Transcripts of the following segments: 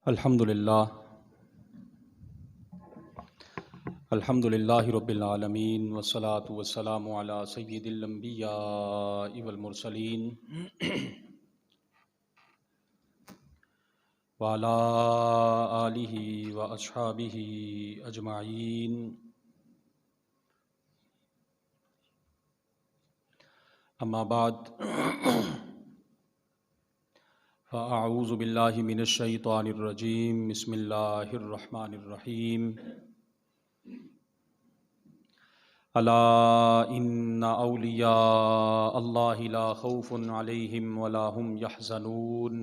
الحمد للہ رب العالمین والصلاة والسلام علی سید الانبیاء والمرسلین وعلی آلہ واصحابہ اجمعین، اما بعد فاعوذ باللہ من الشیطان الرجیم، بسم اللہ الرحمن الرحیم۔ الا ان اولیاء اللہ لا خوف علیہم ولا هم یحزنون،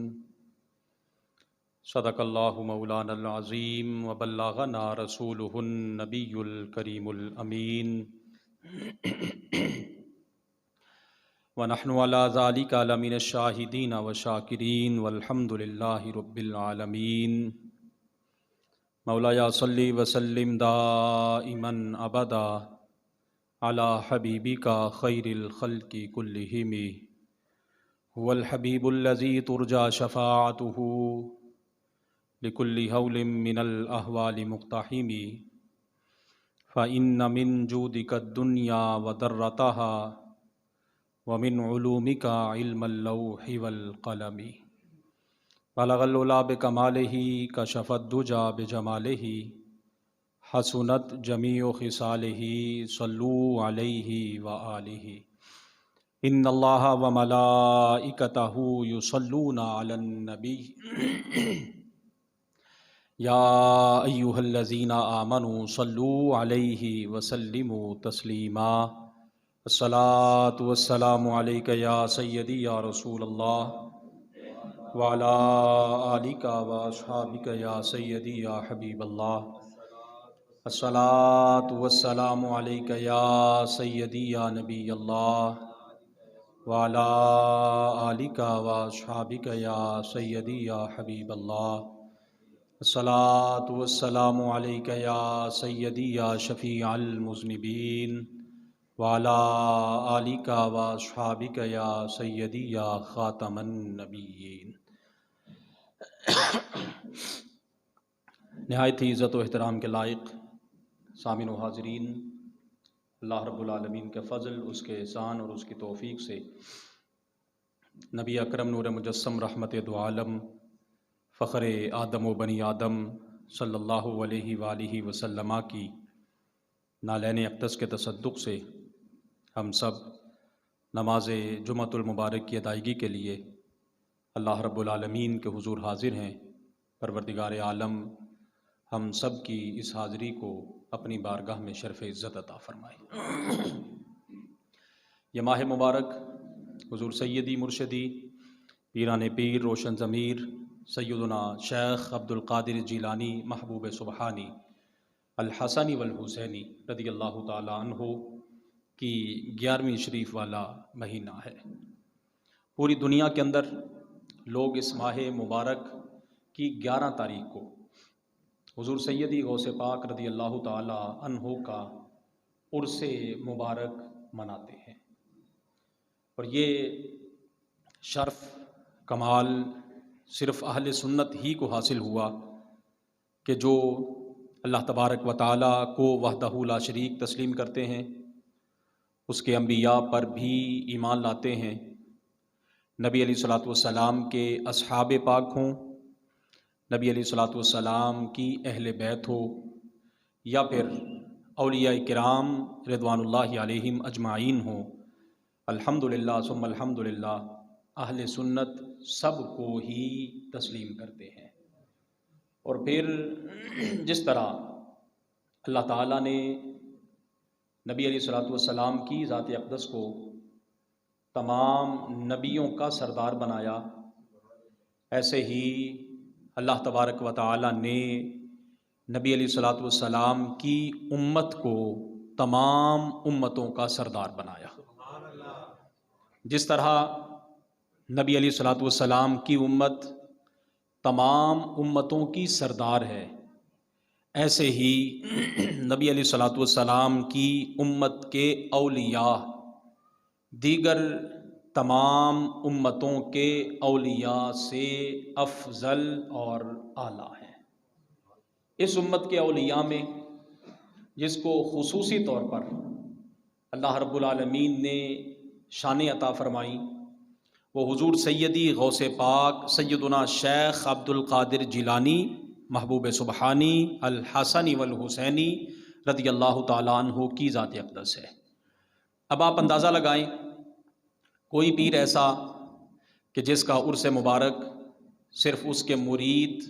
صدق اللہ مولانا العظیم وبلغنا رسولہ النبی الکریم الامین، ونحن علی ذلک لمن الشاہدین والشاکرین والحمد للہ رب العالمین۔ مولایا صلی وسلم دائما ابدا علی حبیبک خیر الخلق کلہم، هو الحبیب الذی ترجى شفاعته لكل هول من الاحوال مقتحم، فإن من جودك الدنيا وضرتها ومن علومك علم اللوح والقلم، بلغ العلا بکمالہ کشف الدجى بجمالہ، حسنت جمیع خصالہ صلوا علیہ وآلہ، ان اللہ وملائکتہ یصلون علی النبی یا ایہا الذین آمنوا صلوا علیہ وسلموا تسلیما، الصلاۃ والسلام علیک یا سیدی یا رسول اللہ، وعلی آلک واصحابک یا سیدی یا حبیب اللہ، الصلاۃ والسلام علیک یا سیدی یا نبی اللہ، وعلی آلک واصحابک یا سیدی یا حبیب اللہ، الصلاۃ والسلام علیک یا سیدی یا شفیع المذنبین، وعلی آلک واصحابک یا سیدی یا خاتم النبیین۔ نہایت ہی عزت و احترام کے لائق سامعین و حاضرین، اللہ رب العالمین کے فضل، اس کے احسان اور اس کی توفیق سے نبی اکرم نور مجسم رحمت دو عالم فخر آدم و بنی آدم صلی اللہ علیہ وآلہ وسلم کی نالین اقدس کے تصدق سے ہم سب نماز جمعۃ المبارک کی ادائیگی کے لیے اللہ رب العالمین کے حضور حاضر ہیں۔ پروردگار عالم ہم سب کی اس حاضری کو اپنی بارگاہ میں شرف عزت عطا فرمائے۔ یہ ماہ مبارک حضور سیدی مرشدی پیران پیر روشن ضمیر سیدنا شیخ عبد القادر جیلانی محبوب سبحانی الحسنی والحسینی رضی اللہ تعالی عنہ کی 11ویں شریف والا مہینہ ہے۔ پوری دنیا کے اندر لوگ اس ماہ مبارک کی 11 تاریخ کو حضور سیدی غوث پاک رضی اللہ تعالی عنہ کا عرس مبارک مناتے ہیں، اور یہ شرف کمال صرف اہل سنت ہی کو حاصل ہوا کہ جو اللہ تبارک و تعالی کو وحدہ لا شریک تسلیم کرتے ہیں، اس کے انبیاء پر بھی ایمان لاتے ہیں، نبی علیہ الصلوۃ والسلام کے اصحاب پاک ہوں، نبی علیہ الصلوۃ والسلام کی اہل بیت ہو، یا پھر اولیاء کرام رضوان اللہ علیہم اجمعین ہوں، الحمدللہ ثم الحمدللہ اہل سنت سب کو ہی تسلیم کرتے ہیں۔ اور پھر جس طرح اللہ تعالیٰ نے نبی علیہ الصلوۃ والسلام کی ذات اقدس کو تمام نبیوں کا سردار بنایا، ایسے ہی اللہ تبارک و تعالی نے نبی علیہ الصلوۃ والسلام کی امت کو تمام امتوں کا سردار بنایا۔ جس طرح نبی علیہ الصلوۃ والسلام کی امت تمام امتوں کی سردار ہے، ایسے ہی نبی علیہ الصلوۃ والسلام کی امت کے اولیاء دیگر تمام امتوں کے اولیاء سے افضل اور اعلیٰ ہے۔ اس امت کے اولیاء میں جس کو خصوصی طور پر اللہ رب العالمین نے شان عطا فرمائی وہ حضور سیدی غوث پاک سیدنا شیخ عبد القادر جیلانی محبوب سبحانی الحسنی والحسینی رضی اللہ تعالیٰ عنہ کی ذات اقدس ہے۔ اب آپ اندازہ لگائیں، کوئی پیر ایسا کہ جس کا عرس مبارک صرف اس کے مرید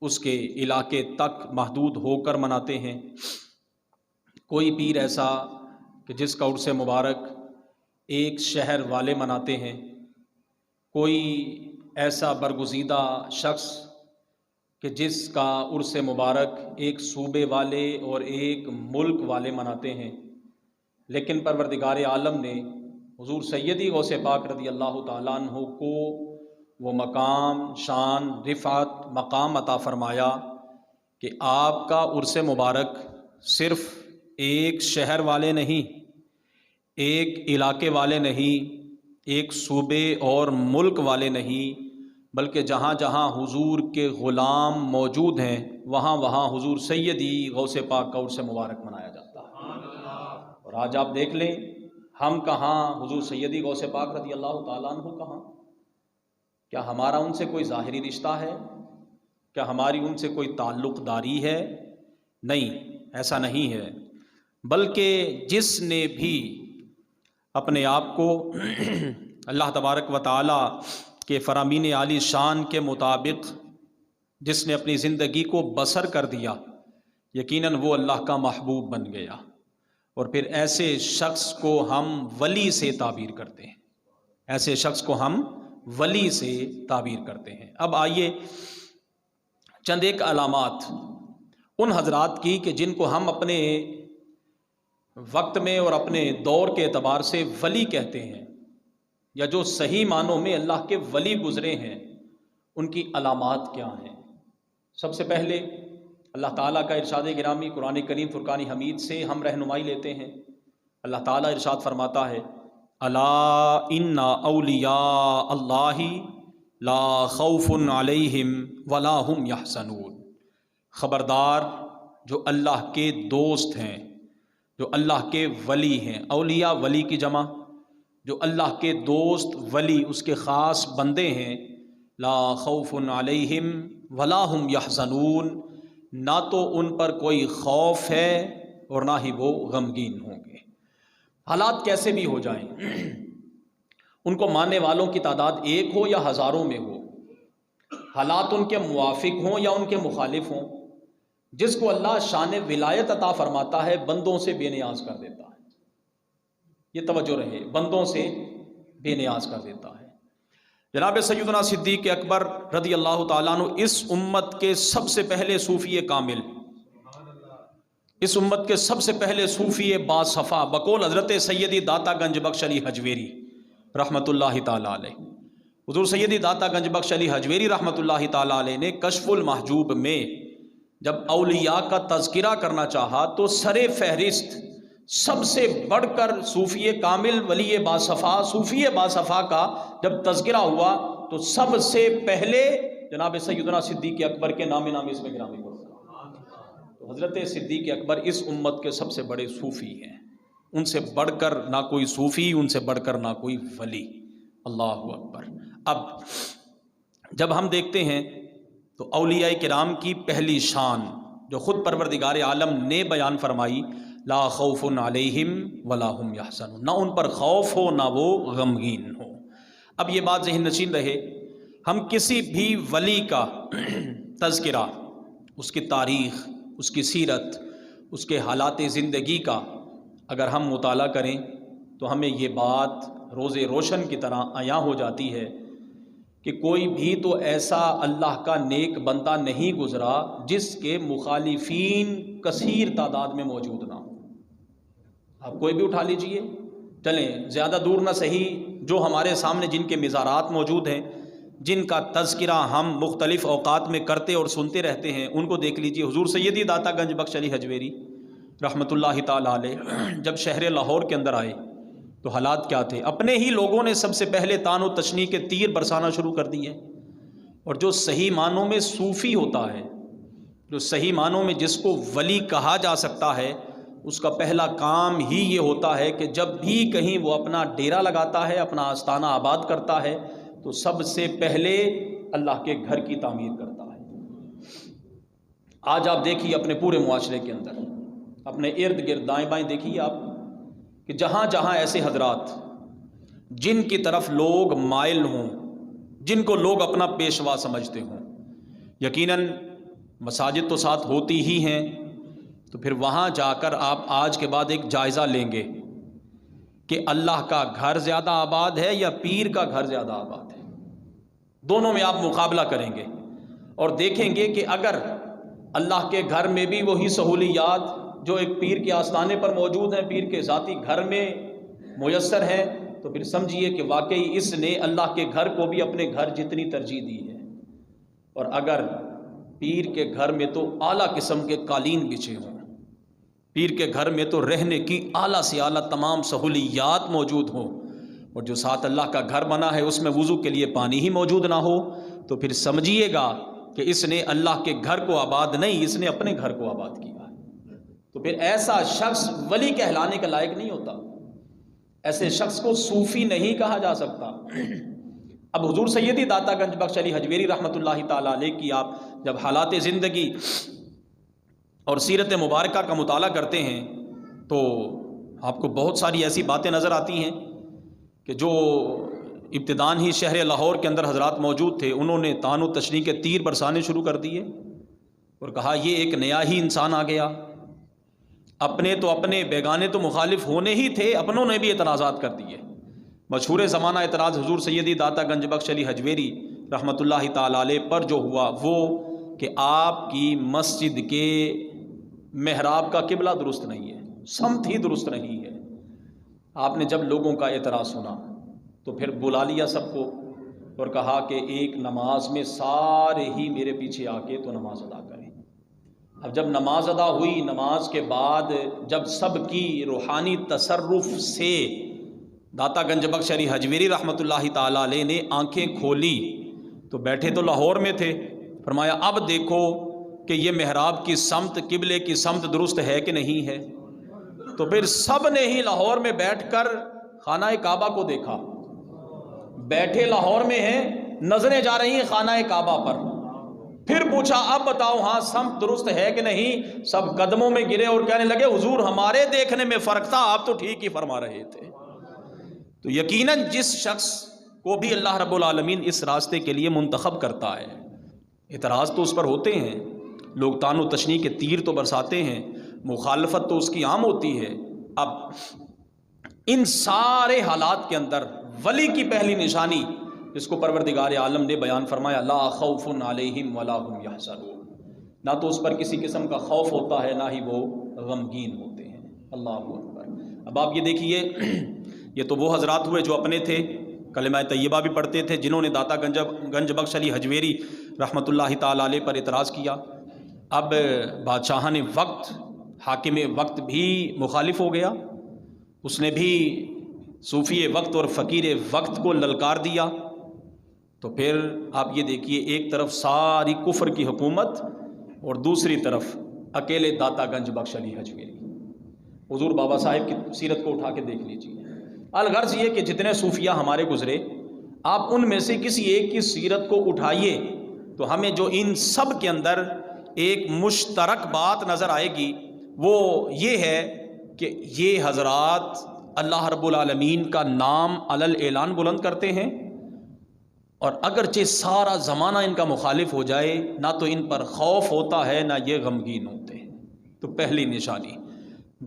اس کے علاقے تک محدود ہو کر مناتے ہیں، کوئی پیر ایسا کہ جس کا عرس مبارک ایک شہر والے مناتے ہیں، کوئی ایسا برگزیدہ شخص کہ جس کا عرس مبارک ایک صوبے والے اور ایک ملک والے مناتے ہیں، لیکن پروردگار عالم نے حضور سیدی غوث پاک رضی اللہ تعالیٰ عنہ کو وہ مقام، شان، رفعت، مقام عطا فرمایا کہ آپ کا عرس مبارک صرف ایک شہر والے نہیں، ایک علاقے والے نہیں، ایک صوبے اور ملک والے نہیں، بلکہ جہاں جہاں حضور کے غلام موجود ہیں وہاں وہاں حضور سیدی غوث پاک کا عرس مبارک منایا جاتا ہے۔ اور آج آپ دیکھ لیں ہم کہاں، حضور سیدی غوث پاک رضی اللہ تعالیٰ عنہ کہاں؟ کیا ہمارا ان سے کوئی ظاہری رشتہ ہے؟ کیا ہماری ان سے کوئی تعلق داری ہے؟ نہیں، ایسا نہیں ہے، بلکہ جس نے بھی اپنے آپ کو اللہ تبارک و تعالی کے فرامین عالی شان کے مطابق جس نے اپنی زندگی کو بسر کر دیا، یقیناً وہ اللہ کا محبوب بن گیا، اور پھر ایسے شخص کو ہم ولی سے تعبیر کرتے ہیں، ایسے شخص کو ہم ولی سے تعبیر کرتے ہیں۔ اب آئیے چند ایک علامات ان حضرات کی کہ جن کو ہم اپنے وقت میں اور اپنے دور کے اعتبار سے ولی کہتے ہیں، یا جو صحیح معنوں میں اللہ کے ولی گزرے ہیں، ان کی علامات کیا ہیں۔ سب سے پہلے اللہ تعالیٰ کا ارشاد گرامی قرآن کریم فرقان حمید سے ہم رہنمائی لیتے ہیں۔ اللہ تعالیٰ ارشاد فرماتا ہے، الا ان اولیاء اللہ لا خوف علیہم ولا هم یحزنون، خبردار جو اللہ کے دوست ہیں، جو اللہ کے ولی ہیں، اولیاء ولی کی جمع، جو اللہ کے دوست ولی اس کے خاص بندے ہیں، لا خوف علیہم ولا هم یحزنون، نہ تو ان پر کوئی خوف ہے اور نہ ہی وہ غمگین ہوں گے۔ حالات کیسے بھی ہو جائیں، ان کو ماننے والوں کی تعداد ایک ہو یا ہزاروں میں ہو، حالات ان کے موافق ہوں یا ان کے مخالف ہوں، جس کو اللہ شان ولایت عطا فرماتا ہے بندوں سے بے نیاز کر دیتا ہے۔ یہ توجہ رہے، بندوں سے بے نیاز کر دیتا ہے۔ جناب سیدنا صدیق اکبر رضی اللہ تعالیٰ عنہ اس امت کے سب سے پہلے صوفی کامل، اس امت کے سب سے پہلے صوفی باصفا، بقول حضرت سیدی داتا گنج بخش علی حجویری رحمۃ اللہ تعالیٰ علیہ، حضور سیدی داتا گنج بخش علی حجویری رحمۃ اللہ تعالیٰ علیہ نے کشف المحجوب میں جب اولیاء کا تذکرہ کرنا چاہا تو سر فہرست سب سے بڑھ کر صوفی کامل ولی باصفا، صوفی باصفا کا جب تذکرہ ہوا تو سب سے پہلے جناب سیدنا صدیق اکبر کے نام اس میں گرامی پڑا۔ تو حضرت صدیق اکبر اس امت کے سب سے بڑے صوفی ہیں، ان سے بڑھ کر نہ کوئی صوفی، ان سے بڑھ کر نہ کوئی ولی۔ اللہ اکبر۔ اب جب ہم دیکھتے ہیں تو اولیاء کرام کی پہلی شان جو خود پروردگار عالم نے بیان فرمائی، لا خوف علیہم ولا هم یحزنون، نہ ان پر خوف ہو نہ وہ غمگین ہو۔ اب یہ بات ذہن نشین رہے، ہم کسی بھی ولی کا تذکرہ، اس کی تاریخ، اس کی سیرت، اس کے حالات زندگی کا اگر ہم مطالعہ کریں تو ہمیں یہ بات روز روشن کی طرح عیاں ہو جاتی ہے کہ کوئی بھی تو ایسا اللہ کا نیک بندہ نہیں گزرا جس کے مخالفین کثیر تعداد میں موجود نہ ہوں۔ آپ کوئی بھی اٹھا لیجئے، چلیں زیادہ دور نہ صحیح، جو ہمارے سامنے جن کے مزارات موجود ہیں، جن کا تذکرہ ہم مختلف اوقات میں کرتے اور سنتے رہتے ہیں، ان کو دیکھ لیجئے۔ حضور سیدی داتا گنج بخش علی حجویری رحمۃ اللہ تعالیٰ علیہ جب شہر لاہور کے اندر آئے تو حالات کیا تھے؟ اپنے ہی لوگوں نے سب سے پہلے طعن و تشنیع کے تیر برسانا شروع کر دیے. اور جو صحیح معنوں میں صوفی ہوتا ہے، جو صحیح معنوں میں جس کو ولی کہا جا سکتا ہے، اس کا پہلا کام ہی یہ ہوتا ہے کہ جب بھی کہیں وہ اپنا ڈیرا لگاتا ہے، اپنا آستانہ آباد کرتا ہے، تو سب سے پہلے اللہ کے گھر کی تعمیر کرتا ہے. آج آپ دیکھیے اپنے پورے معاشرے کے اندر، اپنے ارد گرد دائیں بائیں دیکھیے آپ کہ جہاں جہاں ایسے حضرات جن کی طرف لوگ مائل ہوں، جن کو لوگ اپنا پیشوا سمجھتے ہوں، یقیناً مساجد تو ساتھ ہوتی ہی ہیں، تو پھر وہاں جا کر آپ آج کے بعد ایک جائزہ لیں گے کہ اللہ کا گھر زیادہ آباد ہے یا پیر کا گھر زیادہ آباد ہے. دونوں میں آپ مقابلہ کریں گے اور دیکھیں گے کہ اگر اللہ کے گھر میں بھی وہی سہولیات جو ایک پیر کے آستانے پر موجود ہیں، پیر کے ذاتی گھر میں میسر ہیں، تو پھر سمجھیے کہ واقعی اس نے اللہ کے گھر کو بھی اپنے گھر جتنی ترجیح دی ہے. اور اگر پیر کے گھر میں تو اعلیٰ قسم کے قالین بچھے ہوں، پیر کے گھر میں تو رہنے کی اعلیٰ سے اعلیٰ تمام سہولیات موجود ہوں، اور جو ساتھ اللہ کا گھر بنا ہے اس میں وضو کے لیے پانی ہی موجود نہ ہو، تو پھر سمجھیے گا کہ اس نے اللہ کے گھر کو آباد نہیں، اس نے اپنے گھر کو آباد کیا ہے. تو پھر ایسا شخص ولی کہلانے کا لائق نہیں ہوتا، ایسے شخص کو صوفی نہیں کہا جا سکتا. اب حضور سیدی داتا گنج بخش علی حجویری رحمۃ اللہ تعالیٰ علیہ کی آپ جب حالات زندگی اور سیرت مبارکہ کا مطالعہ کرتے ہیں تو آپ کو بہت ساری ایسی باتیں نظر آتی ہیں کہ جو ابتدان ہی شہر لاہور کے اندر حضرات موجود تھے، انہوں نے طعن و تشنیع کے تیر برسانے شروع کر دیے اور کہا یہ ایک نیا ہی انسان آ گیا. اپنے تو اپنے، بیگانے تو مخالف ہونے ہی تھے، اپنوں نے بھی اعتراضات کر دیے. مشہور زمانہ اعتراض حضور سیدی داتا گنج بخش علی حجویری رحمۃ اللہ تعالیٰ علیہ پر جو ہوا وہ کہ آپ کی مسجد کے محراب کا قبلہ درست نہیں ہے، سمت ہی درست نہیں ہے. آپ نے جب لوگوں کا اعتراض سنا تو پھر بلا لیا سب کو اور کہا کہ ایک نماز میں سارے ہی میرے پیچھے آ کے تو نماز ادا کریں. اب جب نماز ادا ہوئی، نماز کے بعد جب سب کی روحانی تصرف سے داتا گنج بخش علی حجویری رحمۃ اللہ تعالیٰ علیہ نے آنکھیں کھولی تو بیٹھے تو لاہور میں تھے. فرمایا اب دیکھو کہ یہ محراب کی سمت، قبلے کی سمت درست ہے کہ نہیں ہے. تو پھر سب نے ہی لاہور میں بیٹھ کر خانہ کعبہ کو دیکھا. بیٹھے لاہور میں ہیں، نظریں جا رہی ہیں خانہ کعبہ پر. پھر پوچھا اب بتاؤ ہاں سمت درست ہے کہ نہیں. سب قدموں میں گرے اور کہنے لگے حضور ہمارے دیکھنے میں فرق تھا، آپ تو ٹھیک ہی فرما رہے تھے. تو یقیناً جس شخص کو بھی اللہ رب العالمین اس راستے کے لیے منتخب کرتا ہے، اعتراض تو اس پر ہوتے ہیں، لوگ طعن و تشنیع کے تیر تو برساتے ہیں، مخالفت تو اس کی عام ہوتی ہے. اب ان سارے حالات کے اندر ولی کی پہلی نشانی جس کو پروردگار عالم نے بیان فرمایا، لا خوف علیہم ولا هم یحزنون، نہ تو اس پر کسی قسم کا خوف ہوتا ہے نہ ہی وہ غمگین ہوتے ہیں. اللہ اکبر. اب آپ یہ دیکھیے، یہ تو وہ حضرات ہوئے جو اپنے تھے، کلمہ طیبہ بھی پڑھتے تھے، جنہوں نے داتا گنج بخش علی حجویری رحمۃ اللہ تعالیٰ علیہ پر اعتراض کیا. اب بادشاہان وقت، حاکم وقت بھی مخالف ہو گیا، اس نے بھی صوفی وقت اور فقیر وقت کو للکار دیا. تو پھر آپ یہ دیکھیے، ایک طرف ساری کفر کی حکومت اور دوسری طرف اکیلے داتا گنج بخش علی حجویری. حضور بابا صاحب کی سیرت کو اٹھا کے دیکھ لیجیے. الغرض یہ کہ جتنے صوفیہ ہمارے گزرے، آپ ان میں سے کسی ایک کی سیرت کو اٹھائیے تو ہمیں جو ان سب کے اندر ایک مشترک بات نظر آئے گی وہ یہ ہے کہ یہ حضرات اللہ رب العالمین کا نام علل اعلان بلند کرتے ہیں، اور اگرچہ سارا زمانہ ان کا مخالف ہو جائے نہ تو ان پر خوف ہوتا ہے نہ یہ غمگین ہوتے ہیں. تو پہلی نشانی.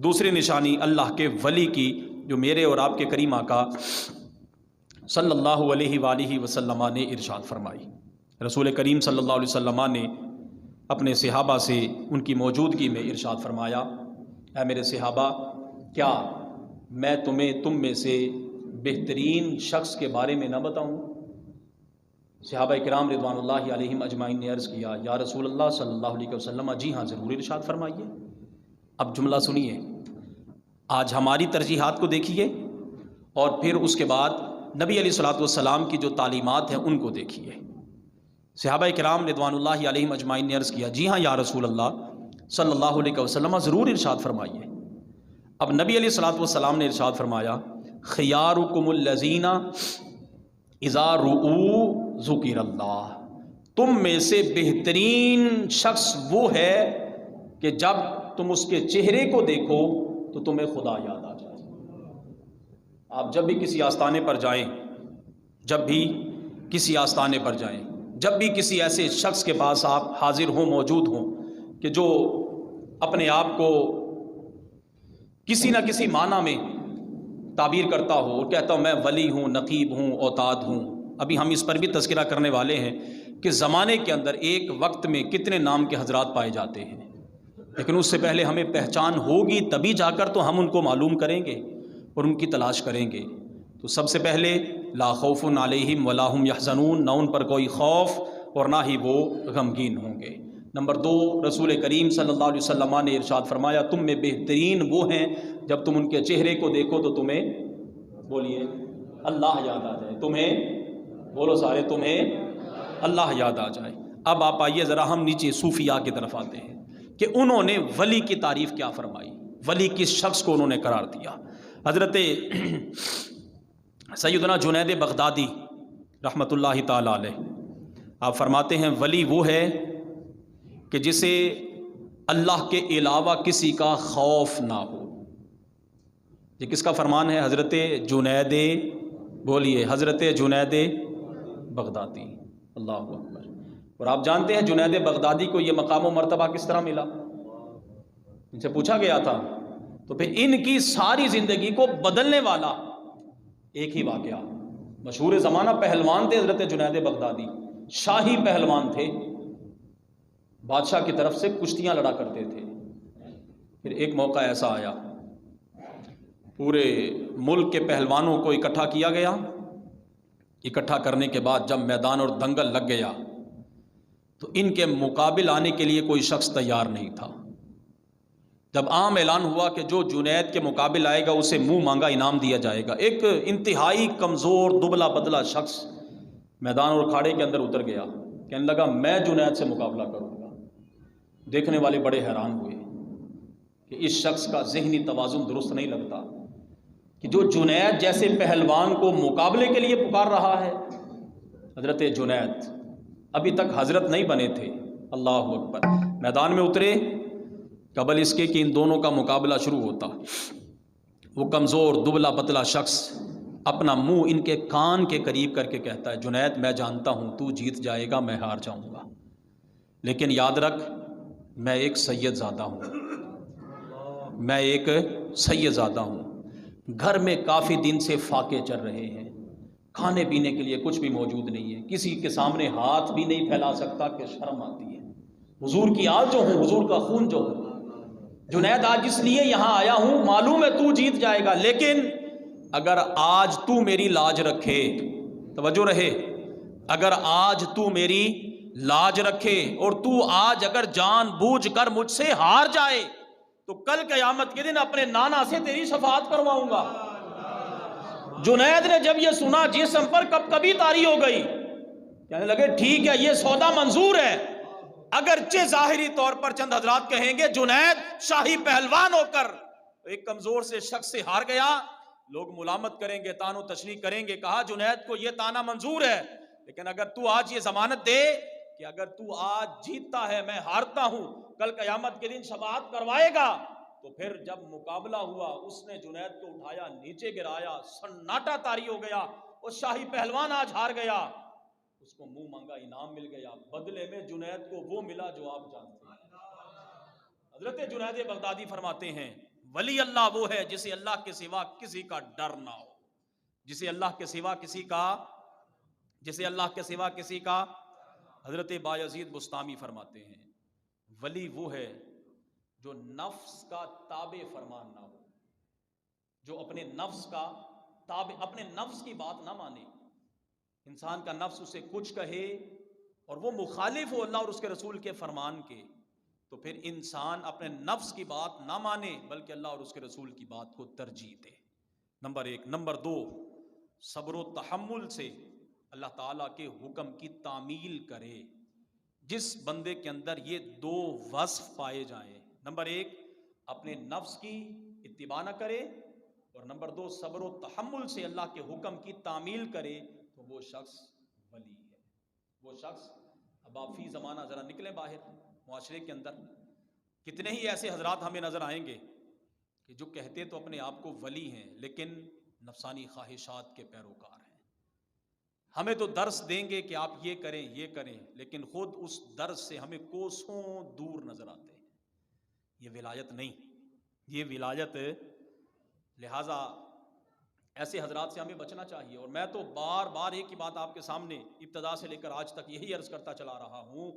دوسری نشانی اللہ کے ولی کی جو میرے اور آپ کے کریم آقا صلی اللہ علیہ وآلہ وسلم نے ارشاد فرمائی. رسول کریم صلی اللہ علیہ وسلم نے اپنے صحابہ سے ان کی موجودگی میں ارشاد فرمایا، اے میرے صحابہ، کیا میں تمہیں تم میں سے بہترین شخص کے بارے میں نہ بتاؤں؟ صحابہ کرام رضوان اللہ علیہم اجمعین نے عرض کیا، یا رسول اللہ صلی اللہ علیہ وسلم، جی ہاں ضرور ارشاد فرمائیے. اب جملہ سنیے، آج ہماری ترجیحات کو دیکھیے اور پھر اس کے بعد نبی علیہ الصلوۃ والسلام کی جو تعلیمات ہیں ان کو دیکھیے۔ صحابہ کرام رضوان اللہ علیہم اجمعین نے عرض کیا جی ہاں یا رسول اللہ صلی اللہ علیہ وسلم، ضرور ارشاد فرمائیے۔ اب نبی علیہ الصلوۃ والسلام نے ارشاد فرمایا خیارکم الذین اذا رؤوا ذکر اللہ، تم میں سے بہترین شخص وہ ہے کہ جب تم اس کے چہرے کو دیکھو تو تمہیں خدا یاد آ جائے۔ آپ جب بھی کسی آستانے پر جائیں، جب بھی کسی آستانے پر جائیں، جب بھی کسی ایسے شخص کے پاس آپ حاضر ہوں، موجود ہوں کہ جو اپنے آپ کو کسی نہ کسی معنی میں تعبیر کرتا ہو اور کہتا ہوں میں ولی ہوں، نقیب ہوں، اوتاد ہوں، ابھی ہم اس پر بھی تذکرہ کرنے والے ہیں کہ زمانے کے اندر ایک وقت میں کتنے نام کے حضرات پائے جاتے ہیں، لیکن اس سے پہلے ہمیں پہچان ہوگی تبھی جا کر تو ہم ان کو معلوم کریں گے اور ان کی تلاش کریں گے۔ تو سب سے پہلے لا خوف علیہم ولا هم یحزنون، نہ ان پر کوئی خوف اور نہ ہی وہ غمگین ہوں گے۔ نمبر 2، رسول کریم صلی اللہ علیہ وسلم نے ارشاد فرمایا تم میں بہترین وہ ہیں جب تم ان کے چہرے کو دیکھو تو تمہیں، بولیے، اللہ یاد آ جائے، تمہیں، بولو سارے، تمہیں اللہ یاد آ جائے۔ اب آپ آئیے ذرا ہم نیچے صوفیاء کی طرف آتے ہیں کہ انہوں نے ولی کی تعریف کیا فرمائی، ولی کس شخص کو انہوں نے قرار دیا۔ حضرت سیدنا جنید بغدادی رحمۃ اللہ تعالی علیہ آپ فرماتے ہیں ولی وہ ہے کہ جسے اللہ کے علاوہ کسی کا خوف نہ ہو۔ یہ کس کا فرمان ہے؟ حضرت جنید، بولیے، حضرت جنید بغدادی، اللہ اکبر۔ اور آپ جانتے ہیں جنید بغدادی کو یہ مقام و مرتبہ کس طرح ملا؟ ان سے پوچھا گیا تھا تو پھر ان کی ساری زندگی کو بدلنے والا ایک ہی واقعہ، مشہور زمانہ پہلوان تھے حضرت جنید بغدادی، شاہی پہلوان تھے، بادشاہ کی طرف سے کشتیاں لڑا کرتے تھے۔ پھر ایک موقع ایسا آیا، پورے ملک کے پہلوانوں کو اکٹھا کیا گیا، اکٹھا کرنے کے بعد جب میدان اور دنگل لگ گیا تو ان کے مقابل آنے کے لیے کوئی شخص تیار نہیں تھا۔ جب عام اعلان ہوا کہ جو جنید کے مقابل آئے گا اسے منہ مانگا انعام دیا جائے گا، ایک انتہائی کمزور دبلا پتلا شخص میدان اور کھاڑے کے اندر اتر گیا، کہنے لگا میں جنید سے مقابلہ کروں گا۔ دیکھنے والے بڑے حیران ہوئے کہ اس شخص کا ذہنی توازن درست نہیں لگتا کہ جو جنید جیسے پہلوان کو مقابلے کے لیے پکار رہا ہے۔ حضرت جنید ابھی تک حضرت نہیں بنے تھے، اللہ اکبر، میدان میں اترے، قبل اس کے کہ ان دونوں کا مقابلہ شروع ہوتا، وہ کمزور دبلا پتلا شخص اپنا منہ ان کے کان کے قریب کر کے کہتا ہے جنید میں جانتا ہوں تو جیت جائے گا، میں ہار جاؤں گا، لیکن یاد رکھ میں ایک سید زادہ ہوں، میں ایک سید زادہ ہوں، گھر میں کافی دن سے فاقے چل رہے ہیں، کھانے پینے کے لیے کچھ بھی موجود نہیں ہے، کسی کے سامنے ہاتھ بھی نہیں پھیلا سکتا کہ شرم آتی ہے، حضور کی آل جو ہوں، حضور کا خون جو ہوں، جنید آج اس لیے یہاں آیا ہوں، معلوم ہے تو جیت جائے گا، لیکن اگر آج تو میری لاج رکھے، توجہ رہے، اگر آج تو میری لاج رکھے اور تو آج اگر جان بوجھ کر مجھ سے ہار جائے تو کل قیامت کے دن اپنے نانا سے تیری شفاعت کرواؤں گا۔ جنید نے جب یہ سنا جسم پر کب کبھی طاری ہو گئی، کہنے لگے ٹھیک ہے یہ سودا منظور ہے، اگرچہ ظاہری طور پر چند حضرات کہیں گے جنید شاہی پہلوان ہو کر ایک کمزور سے شخص سے ہار گیا، لوگ ملامت کریں گے، تان و تشریح کریں گے، کہا جنید کو یہ تانا منظور ہے، لیکن اگر تو آج یہ ضمانت دے کہ اگر تو آج جیتتا ہے میں ہارتا ہوں، کل قیامت کے دن شفاعت کروائے گا، تو پھر جب مقابلہ ہوا اس نے جنید کو اٹھایا، نیچے گرایا، سناٹا طاری ہو گیا، وہ شاہی پہلوان آج ہار گیا، اس کو منہ مانگا انعام مل گیا، بدلے میں جنید کو وہ ملا جو آپ جانتے ہیں۔ حضرت جنید بغدادی فرماتے ہیں ولی اللہ وہ ہے جسے اللہ کے سوا کسی کا ڈر نہ ہو، جسے اللہ کے سوا کسی کا، جسے اللہ کے سوا کسی کا۔ حضرت بایزید بستامی فرماتے ہیں ولی وہ ہے جو نفس کا تابع فرمان نہ ہو، جو اپنے نفس کا تابع، اپنے نفس کی بات نہ مانے، انسان کا نفس اسے کچھ کہے اور وہ مخالف ہو اللہ اور اس کے رسول کے فرمان کے، تو پھر انسان اپنے نفس کی بات نہ مانے بلکہ اللہ اور اس کے رسول کی بات کو ترجیح دے۔ نمبر 1۔ نمبر 2، صبر و تحمل سے اللہ تعالیٰ کے حکم کی تعمیل کرے۔ جس بندے کے اندر یہ 2 وصف پائے جائیں، نمبر 1 اپنے نفس کی اتباع نہ کرے، اور نمبر 2 صبر و تحمل سے اللہ کے حکم کی تعمیل کرے، تو وہ شخص ولی ہے۔ وہ شخص، اب آپ فی زمانہ ذرا نکلیں باہر معاشرے کے اندر، کتنے ہی ایسے حضرات ہمیں نظر آئیں گے کہ جو کہتے تو اپنے آپ کو ولی ہیں لیکن نفسانی خواہشات کے پیروکار ہیں۔ ہمیں تو درس دیں گے کہ آپ یہ کریں یہ کریں، لیکن خود اس درس سے ہمیں کوسوں دور نظر آتے ہیں۔ یہ ولایت نہیں، یہ ولایت۔ لہٰذا ایسے حضرات سے ہمیں بچنا چاہیے۔ اور میں تو بار بار ایک ہی بات آپ کے سامنے ابتدا سے لے کر آج تک یہی عرض کرتا چلا رہا ہوں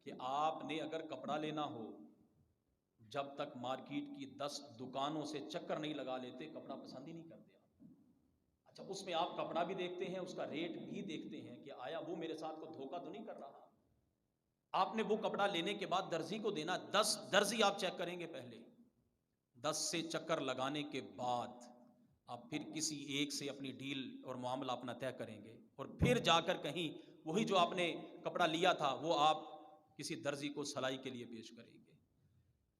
کہ آپ نے اگر کپڑا لینا ہو، جب تک مارکیٹ کی 10 دکانوں سے چکر نہیں لگا لیتے، کپڑا پسند ہی نہیں کرتے آپ۔ اچھا، اس میں آپ کپڑا بھی دیکھتے ہیں، اس کا ریٹ بھی دیکھتے ہیں کہ آیا وہ میرے ساتھ کو دھوکہ تو نہیں کر رہا۔ آپ نے وہ کپڑا لینے کے بعد درزی کو دینا، 10 درزی آپ چیک کریں گے پہلے، 10 سے چکر لگانے کے بعد آپ پھر کسی ایک سے اپنی ڈیل اور معاملہ اپنا طے کریں گے، اور پھر جا کر کہیں وہی جو آپ نے کپڑا لیا تھا وہ آپ کسی درزی کو سلائی کے لیے پیش کریں گے۔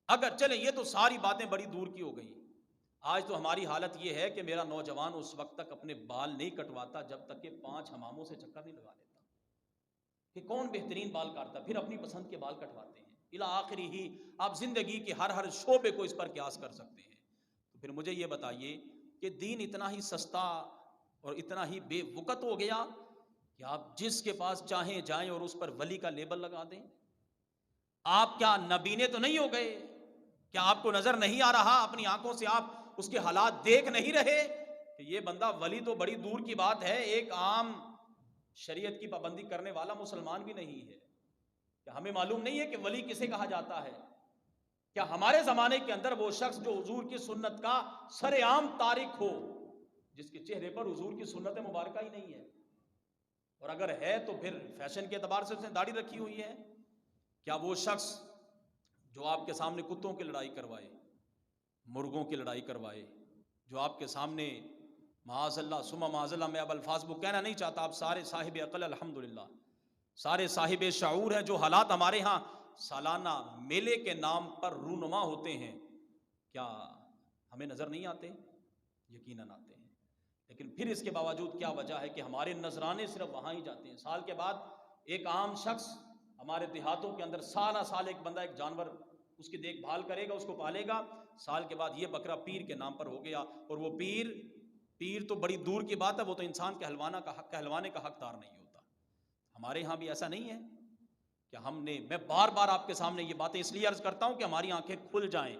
اگر چلیں یہ تو ساری باتیں بڑی دور کی ہو گئیں، آج تو ہماری حالت یہ ہے کہ میرا نوجوان اس وقت تک اپنے بال نہیں کٹواتا جب تک کہ 5 حماموں سے چکر نہیں لگا لیتا کہ کون بہترین بال کاٹتا، پھر اپنی پسند کے بال کٹواتے ہیں۔ الی آخری ہی آپ زندگی کے ہر شعبے کو اس پر قیاس کر سکتے ہیں۔ تو پھر مجھے یہ بتائیے کہ دین اتنا ہی سستا اور اتنا ہی بے وقت ہو گیا کہ آپ جس کے پاس چاہیں جائیں اور اس پر ولی کا لیبل لگا دیں؟ آپ کیا نبینے تو نہیں ہو گئے؟ کیا آپ کو نظر نہیں آ رہا؟ اپنی آنکھوں سے آپ اس کے حالات دیکھ نہیں رہے کہ یہ بندہ ولی تو بڑی دور کی بات ہے، ایک عام شریعت کی پابندی کرنے والا مسلمان بھی نہیں ہے؟ کیا ہمیں معلوم نہیں ہے کہ ولی کسے کہا جاتا ہے؟ کیا ہمارے زمانے کے اندر وہ شخص جو حضور کی سنت کا سر عام تارک ہو، جس کے چہرے پر حضور کی سنت مبارکہ ہی نہیں ہے، اور اگر ہے تو پھر فیشن کے اعتبار سے اس نے داڑھی رکھی ہوئی ہے؟ کیا وہ شخص جو آپ کے سامنے کتوں کی لڑائی کروائے، مرغوں کی لڑائی کروائے، جو آپ کے سامنے معاذ اللہ ثم معاذ اللہ، میں اب الفاظ وہ کہنا نہیں چاہتا، آپ سارے صاحب عقل الحمدللہ، سارے صاحب شعور ہیں، جو حالات ہمارے ہاں سالانہ میلے کے نام پر رونما ہوتے ہیں، کیا ہمیں نظر نہیں آتے؟ یقیناً آتے ہیں، لیکن پھر اس کے باوجود کیا وجہ ہے کہ ہمارے نذرانے صرف وہاں ہی جاتے ہیں؟ سال کے بعد ایک عام شخص ہمارے دیہاتوں کے اندر سالہ سال ایک بندہ ایک جانور اس کی دیکھ بھال کرے گا، اس کو پالے گا، سال کے بعد یہ بکرا پیر کے نام پر ہو گیا، اور وہ پیر تو بڑی دور کی بات ہے، وہ تو انسان کہلوانے کا حقدار نہیں ہوتا۔ ہمارے ہاں بھی ایسا نہیں ہے کہ میں بار بار آپ کے سامنے یہ باتیں اس لیے عرض کرتا ہوں کہ ہماری آنکھیں کھل جائیں،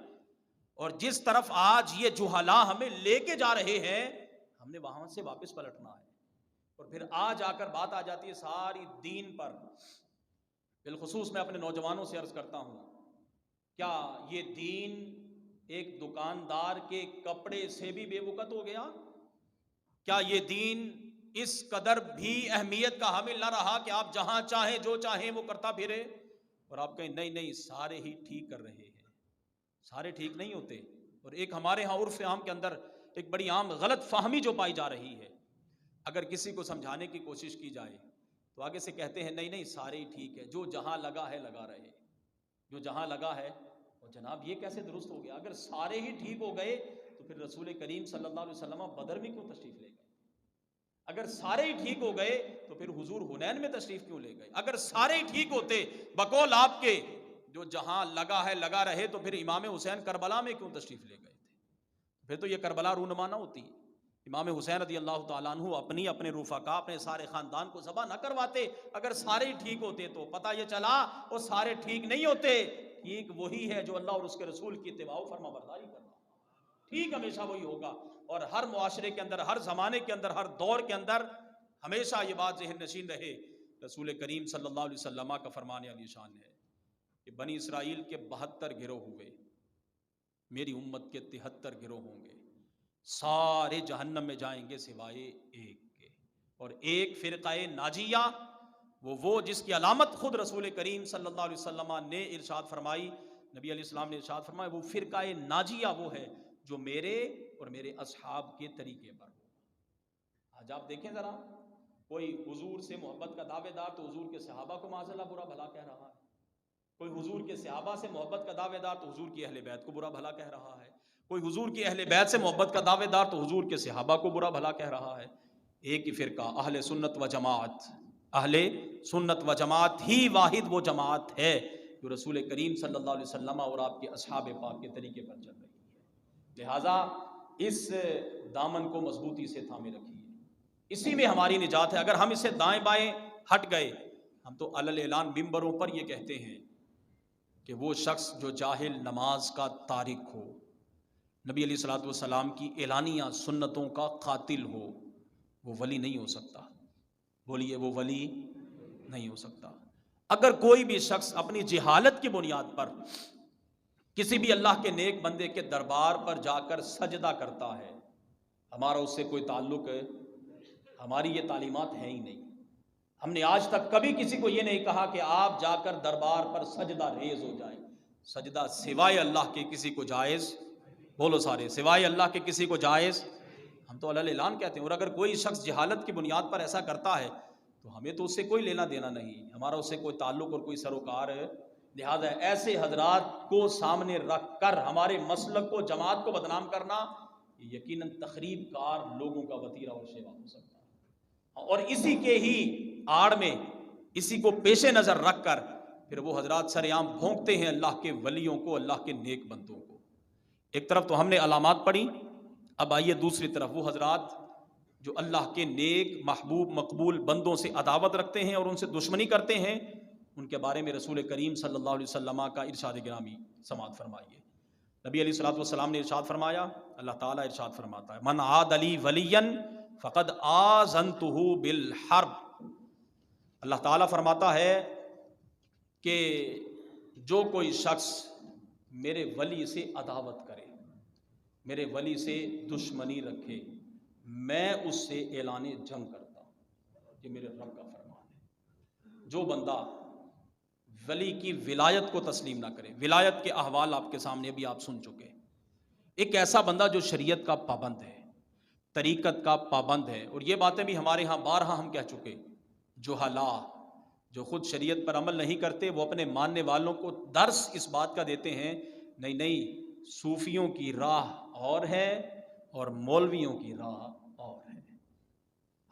اور جس طرف آج یہ جہالا ہمیں لے کے جا رہے ہیں ہم نے وہاں سے واپس پلٹنا ہے۔ اور پھر آج آ کر بات آ جاتی ہے ساری دین پر۔ بالخصوص میں اپنے نوجوانوں سے عرض کرتا ہوں، کیا یہ دین ایک دکاندار کے کپڑے سے بھی بے وقت ہو گیا؟ کیا یہ دین اس قدر بھی اہمیت کا حامل نہ رہا کہ آپ جہاں چاہیں جو چاہیں وہ کرتا پھرے، اور آپ کہیں نہیں سارے ہی ٹھیک کر رہے ہیں؟ سارے ٹھیک نہیں ہوتے۔ اور ایک ہمارے ہاں عرف عام کے اندر ایک بڑی عام غلط فہمی جو پائی جا رہی ہے، اگر کسی کو سمجھانے کی کوشش کی جائے تو آگے سے کہتے ہیں نہیں سارے ہی ٹھیک ہے، جو جہاں لگا ہے لگا رہے، جو جہاں لگا ہے۔ اور جناب یہ کیسے درست ہو گیا؟ اگر سارے ہی ٹھیک ہو گئے تو پھر رسول کریم صلی اللہ علیہ وسلم بدر میں کیوں تشریف لے گئے؟ اگر سارے ہی ٹھیک ہو گئے تو پھر حضور حنین میں تشریف کیوں لے گئے؟ اگر سارے ہی ٹھیک ہوتے بقول آپ کے جو جہاں لگا ہے لگا رہے، تو پھر امام حسین کربلا میں کیوں تشریف لے گئے تھے؟ پھر تو یہ کربلا رونما نہ ہوتی۔ امام حسین رضی اللہ تعالیٰ عنہ اپنے رفقا اپنے سارے خاندان کو ذبح نہ کرواتے اگر سارے ہی ٹھیک ہوتے؟ تو پتہ یہ چلا وہ سارے ٹھیک نہیں ہوتے، ٹھیک وہی ہے جو اللہ اور اس کے رسول کی اتباع و فرما برداری کرنا، ٹھیک ہمیشہ وہی ہوگا۔ اور ہر معاشرے کے اندر، ہر زمانے کے اندر، ہر دور کے اندر ہمیشہ یہ بات ذہن نشین رہے، رسول کریم صلی اللہ علیہ وسلم کا فرمان علی شان ہے کہ بنی اسرائیل کے 72 گروہ ہوئے، میری امت کے 73 گروہ ہوں گے، سارے جہنم میں جائیں گے سوائے ایک کے، اور ایک فرقہ ناجیہ وہ جس کی علامت خود رسول کریم صلی اللہ علیہ وسلم نے ارشاد فرمائی، نبی علیہ السلام نے ارشاد فرمایا، وہ فرقہ ناجیہ وہ ہے جو میرے اور میرے اصحاب کے طریقے پر ہوگا۔ آج آپ دیکھیں ذرا، کوئی حضور سے محبت کا دعوے دار تو حضور کے صحابہ کو معاذ اللہ برا بھلا کہہ رہا ہے، کوئی حضور کے صحابہ سے محبت کا دعوے دار تو حضور کی اہل بیت کو برا بھلا کہہ رہا ہے، کوئی حضور کی اہل بیت سے محبت کا دعوے دار تو حضور کے صحابہ کو برا بھلا کہہ رہا ہے۔ ایک ہی فرقہ اہل سنت و جماعت، اہل سنت و جماعت ہی واحد وہ جماعت ہے جو رسول کریم صلی اللہ علیہ وسلم اور آپ کے اصحاب پاک کے طریقے پر چل رہی ہے۔ لہٰذا اس دامن کو مضبوطی سے تھامے رکھیے، اسی میں ہماری نجات ہے۔ اگر ہم اس سے دائیں بائیں ہٹ گئے، ہم تو علل اعلان ممبروں پر یہ کہتے ہیں کہ وہ شخص جو جاہل نماز کا تارک ہو، نبی علیہ الصلوۃ والسلام کی اعلانیہ سنتوں کا قاتل ہو، وہ ولی نہیں ہو سکتا۔ بولیے، وہ ولی نہیں ہو سکتا۔ اگر کوئی بھی شخص اپنی جہالت کی بنیاد پر کسی بھی اللہ کے نیک بندے کے دربار پر جا کر سجدہ کرتا ہے، ہمارا اس سے کوئی تعلق ہے؟ ہماری یہ تعلیمات ہیں ہی نہیں۔ ہم نے آج تک کبھی کسی کو یہ نہیں کہا کہ آپ جا کر دربار پر سجدہ ریز ہو جائیں۔ سجدہ سوائے اللہ کے کسی کو جائز، بولو سارے، سوائے اللہ کے کسی کو جائز، ہم تو علل اعلان کہتے ہیں۔ اور اگر کوئی شخص جہالت کی بنیاد پر ایسا کرتا ہے تو ہمیں تو اس سے کوئی لینا دینا نہیں، ہمارا اس سے کوئی تعلق اور کوئی سروکار ہے۔ لہذا ایسے حضرات کو سامنے رکھ کر ہمارے مسلک کو، جماعت کو بدنام کرنا، یہ یقیناً تخریب کار لوگوں کا وتیرہ اور شیوا ہو سکتا ہے۔ اور اسی کے ہی آڑ میں، اسی کو پیش نظر رکھ کر پھر وہ حضرات سر عام بھونکتے ہیں اللہ کے ولیوں کو، اللہ کے نیک بندوں کو۔ ایک طرف تو ہم نے علامات پڑھی، اب آئیے دوسری طرف وہ حضرات جو اللہ کے نیک محبوب مقبول بندوں سے عداوت رکھتے ہیں اور ان سے دشمنی کرتے ہیں، ان کے بارے میں رسول کریم صلی اللہ علیہ وسلم کا ارشاد گرامی سماعت فرمائیے۔ نبی علیہ الصلوۃ والسلام نے ارشاد فرمایا، اللہ تعالیٰ ارشاد فرماتا ہے، من عاد لی ولیا فقد آذنتہ بالحرب۔ اللہ تعالیٰ فرماتا ہے کہ جو کوئی شخص میرے ولی سے عداوت کرے، میرے ولی سے دشمنی رکھے، میں اس سے اعلان جنگ کرتا ہوں۔ یہ میرے رب کا فرمان ہے۔ جو بندہ ولی کی ولایت کو تسلیم نہ کرے، ولایت کے احوال آپ کے سامنے ابھی آپ سن چکے، ایک ایسا بندہ جو شریعت کا پابند ہے، طریقت کا پابند ہے، اور یہ باتیں بھی ہمارے ہاں بارہا ہم کہہ چکے، جہلا جو خود شریعت پر عمل نہیں کرتے، وہ اپنے ماننے والوں کو درس اس بات کا دیتے ہیں، نہیں نہیں، صوفیوں کی راہ اور ہے اور مولویوں کی راہ اور ہے۔